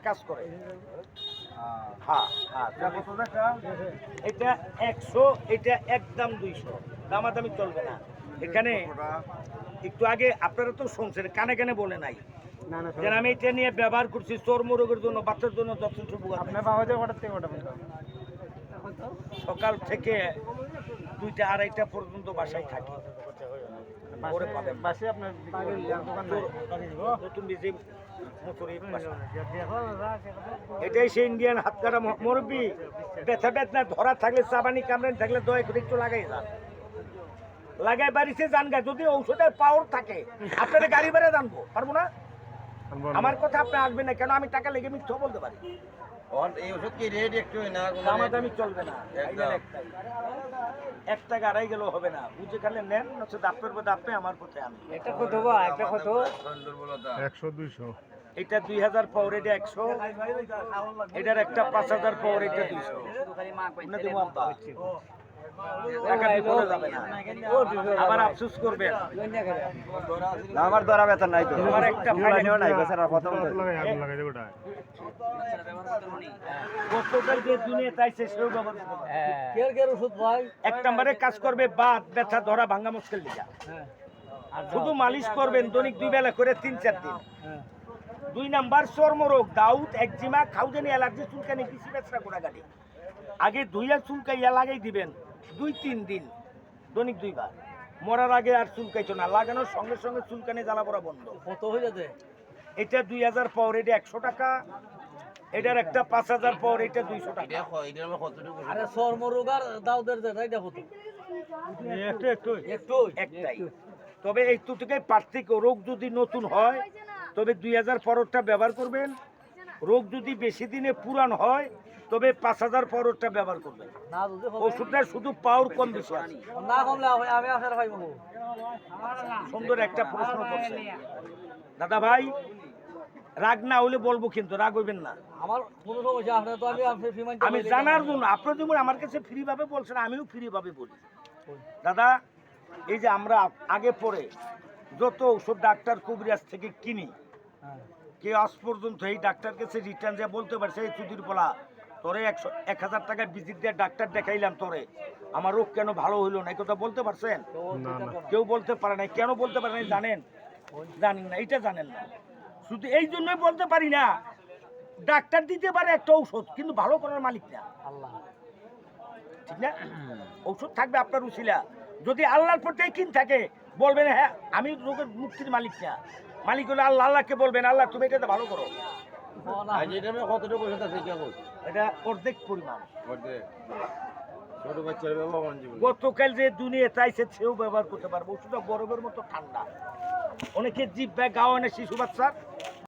কাজ করে। হ্যাঁ হ্যাঁ, এটা 100, এটা একদম 200, দামাদামি চলবে না এখানে। একটু আগে আপনারা তো শুনছেন, কানে কানে বলে নাই যে আমি এটা নিয়ে ব্যবহার করছি চর্ম রোগের জন্য, বাচ্চার জন্য যথেষ্ট সকাল থেকে 2টা 2:30টা পর্যন্ত বাসায় থাকি। এটাই সে ইন্ডিয়ান হাতকাটা মুরব্বী। ব্যথা বেদনা ধরা থাকলে, চাবানি কামড়ানি থাকলে দয়া করে একটু লাগাই যান, লাগাই বাড়িতে যান গা। যদি ঔষধের পাওয়ার থাকে আপনাদের গাড়ি ভাড়া জানবো পারবো না, আমার কথা আপনি আসবেন না কেন? আমি টাকা লেগে মিথ্যা বলতে পারি। এই ওষুধ কি রেট একটু না, দামাদামি চলবে না। এক টাকা আড়াই গেলেও হবে না, বুঝে খালে নেন, নচেত আপনার পথে আপনি, আমার পথে আমি। এটা কত বা? এটা কত? 100 200। এটা 2000 পাওয়ার, এটা 100, এটার একটা 5000 পাওয়ার, এটা 200। টাকা বিপদে যাবে না, আবার আফসোস করবেন। আমার ধরা বেতন নাই তো, আমার একটা ফাইনেও নাই বেচারা প্রথম গতকাল যে দুনিয়া তাইছে সেও ব্যবহার করবে। এক নম্বরে কাজ করবে বাত ব্যথা ধরা ভাঙ্গা মুশকিল দিকা, শুধু মালিশ করবেন দৈনিক 2 বেলা করে 3-4 দিন। 2 নাম্বার চর্মরোগ, দাউদ, একজিমা, খাউজানি, অ্যালার্জি, চুলকানি, পিসি বেচরা গোড়াগাড়ি, আগে ধুইয়া চুলকাইয়া লাগাই দিবেন 2-3 দিন, দৈনিক 2 বার। মরার আগে আর চুলকাইতো না, লাগানোর সঙ্গে সঙ্গে চুলকানি জ্বালা পড়া বন্ধ। কত হয়ে যাবে? এটা 2000 পাওয়ার, এটা 100 টাকা, এটার একটা 5000 পাওয়ার, এটা 200 টাকা। আরে চর্মরোগ আর দাউদের এটা কত? একটাই। তবে এই দুটোকে পার্থক্য। রোগ যদি নতুন হয় তবে 2000 পাওয়ারটা ব্যবহার করবেন, রোগ যদি বেশি দিনে পুরান হয় তবে 5000 পাওয়ারটা ব্যবহার করবেন। ওষুধটা শুধু পাওয়ার কম বেশি আছে। না কমলে আমি আসার ভাই বলবো। সুন্দর একটা প্রশ্ন করছে দাদা ভাই, রাগ না হলে বলবো, কিন্তু রাগ হইবেন না। আমার কোনো সমস্যা আপনার তো আমি জানার জন্য, আপনার যেমন আমার কাছে ফ্রি ভাবে বলছেন, আমিও ফ্রি ভাবে বলি। দাদা, এই যে আমরা আগে পরে যত ওষুধ ডাক্তার কবিরাজ থেকে কিনি, কে আজ পর্যন্ত এই ডাক্তার কাছে রিটার্ন যে বলতে পারছে এই চুদির বলা তোরে 1000 টাকা ভিজিট দিয়ে ডাক্তার দেখাইলাম, তোরে আমার রোগ কেন ভালো হইলো না, এই কথা বলতে পারছেন? কেউ বলতে পারে না। কেন বলতে পারে না জানেন? জানেন না, এটা জানেন না। শুধু এই জন্যই বলতে পারি না, ডাক্তার দিতে পারে একটা ঔষধ, কিন্তু ভালো করার মালিক না আল্লাহ, ঠিক না? ঔষধ থাকবে আপনার উসিলা, যদি আল্লাহর প্রতি কিন থাকে বলবেন হ্যাঁ আমি রোগের মুক্তির মালিক না। মালিক হলে আল্লাহ, আল্লাহকে বলবেন আল্লাহ তুমি এটা ভালো করো। এটা অর্ধেক পরিমাণ। গতকাল যে দুনিয়া চাইছে সেও ব্যবহার করতে পারবো। ওষুধটা বরফের মতো ঠান্ডা, অনেকে জিভ গাওয়ানে শিশু বাচ্চার